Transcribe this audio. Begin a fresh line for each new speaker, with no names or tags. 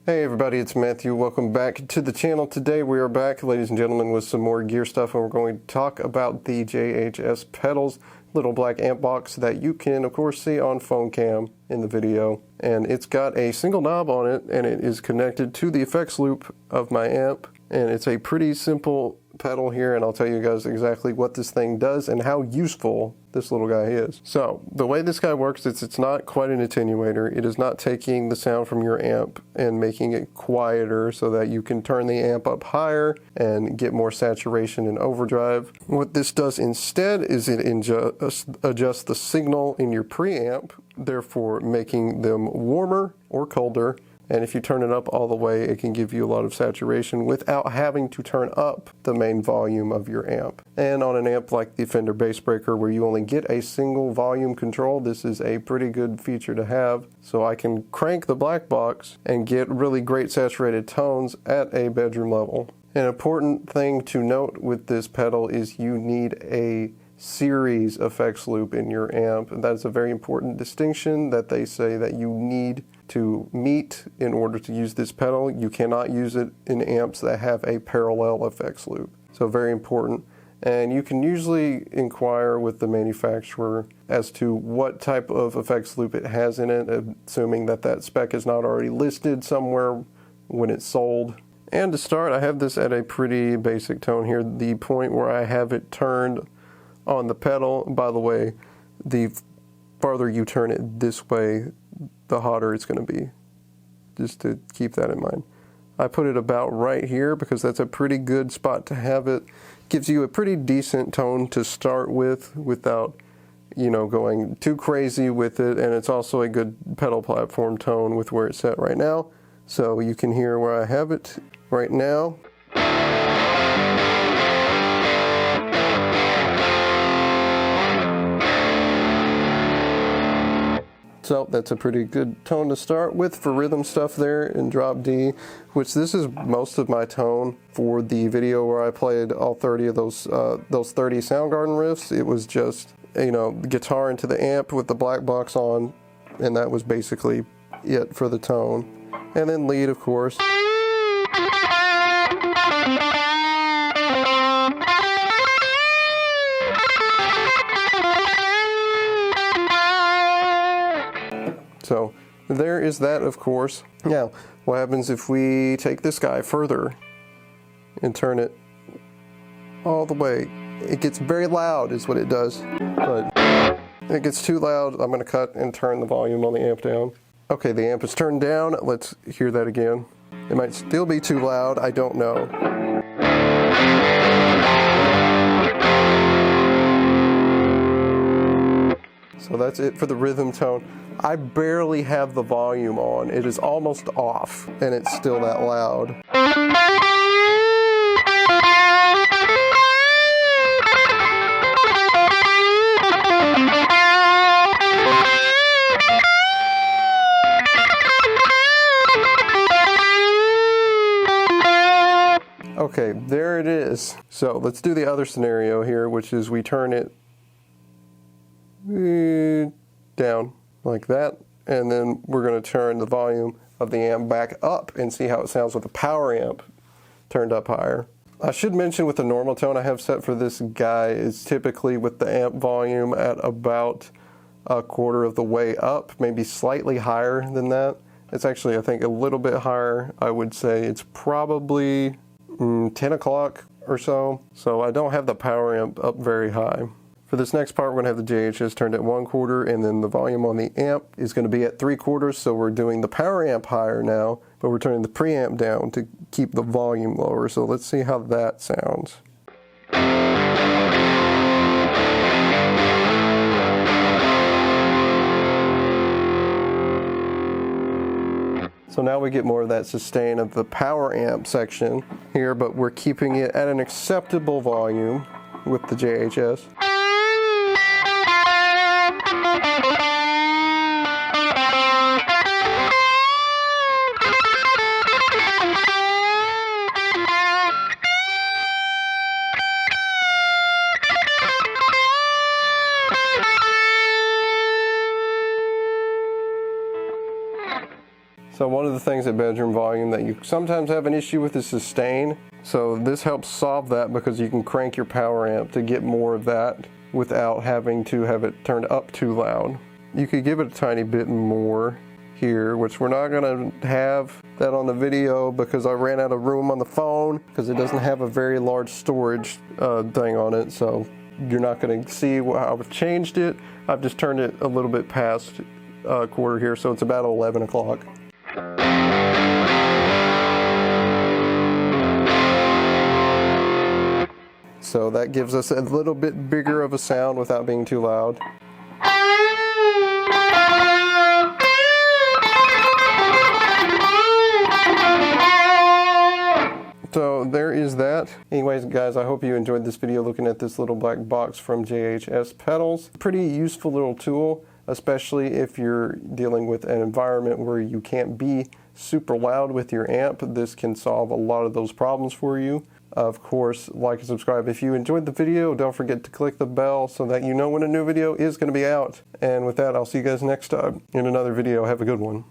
Hey everybody, it's Matthew. Welcome back to the channel. Today we are back, ladies and gentlemen, with some more gear stuff, and we're going to talk about the JHS pedals, little black amp box that you can of course see on phone cam in the video. And it's got a single knob on it, and it is connected to the effects loop of my amp, and it's a pretty simple pedal here, and I'll tell you guys exactly what this thing does and how useful this little guy is. So the way this guy works is it's not quite an attenuator. It is not taking the sound from your amp and making it quieter so that you can turn the amp up higher and get more saturation and overdrive. What this does instead is it adjusts the signal in your preamp, therefore making them warmer or colder. And if you turn it up all the way, it can give you a lot of saturation without having to turn up the main volume of your amp. And on an amp like the Fender Bass Breaker, where you only get a single volume control, this is a pretty good feature to have. So I can crank the black box and get really great saturated tones at a bedroom level. An important thing to note with this pedal is you need a series effects loop in your amp. And that is a very important distinction that they say that you need to meet in order to use this pedal. You cannot use it in amps that have a parallel effects loop. So very important. And you can usually inquire with the manufacturer as to what type of effects loop it has in it, assuming that that spec is not already listed somewhere when it's sold. And to start, I have this at a pretty basic tone here. The point where I have it turned on the pedal, by the way, the farther you turn it this way, the hotter it's going to be, just to keep that in mind. I put it about right here because that's a pretty good spot to have it. Gives you a pretty decent tone to start with without, going too crazy with it, and it's also a good pedal platform tone with where it's set right now. So you can hear where I have it right now. So that's a pretty good tone to start with for rhythm stuff there in drop D, which this is most of my tone for the video where I played all 30 of those 30 Soundgarden riffs. It was just, guitar into the amp with the black box on, and that was basically it for the tone. And then lead, of course. So there is that, of course. Now, what happens if we take this guy further and turn it all the way? It gets very loud is what it does, but it gets too loud. I'm going to cut and turn the volume on the amp down. Okay, the amp is turned down. Let's hear that again. It might still be too loud. I don't know. So that's it for the rhythm tone. I barely have the volume on. It is almost off, and it's still that loud. Okay, there it is. So let's do the other scenario here, which is we turn it down like that, and then we're going to turn the volume of the amp back up and see how it sounds with the power amp turned up higher. I should mention with the normal tone I have set for this guy is typically with the amp volume at about a quarter of the way up, maybe slightly higher than that. It's actually, I think, a little bit higher. I would say it's probably 10 o'clock or so. So I don't have the power amp up very high. For this next part, we're going to have the JHS turned at 1/4, and then the volume on the amp is going to be at 3/4, so we're doing the power amp higher now, but we're turning the preamp down to keep the volume lower. So let's see how that sounds. So now we get more of that sustain of the power amp section here, but we're keeping it at an acceptable volume with the JHS. So one of the things at bedroom volume that you sometimes have an issue with is sustain. So this helps solve that because you can crank your power amp to get more of that without having to have it turned up too loud. You could give it a tiny bit more here, which we're not going to have that on the video because I ran out of room on the phone because it doesn't have a very large storage thing on it. So you're not going to see how I've changed it. I've just turned it a little bit past quarter here, so it's about 11 o'clock. So that gives us a little bit bigger of a sound without being too loud. So there is that. Anyways, guys, I hope you enjoyed this video looking at this little black box from JHS Pedals. Pretty useful little tool, especially if you're dealing with an environment where you can't be super loud with your amp. This can solve a lot of those problems for you. Of course, like and subscribe if you enjoyed the video. Don't forget to click the bell so that you know when a new video is going to be out. And with that, I'll see you guys next time in another video. Have a good one.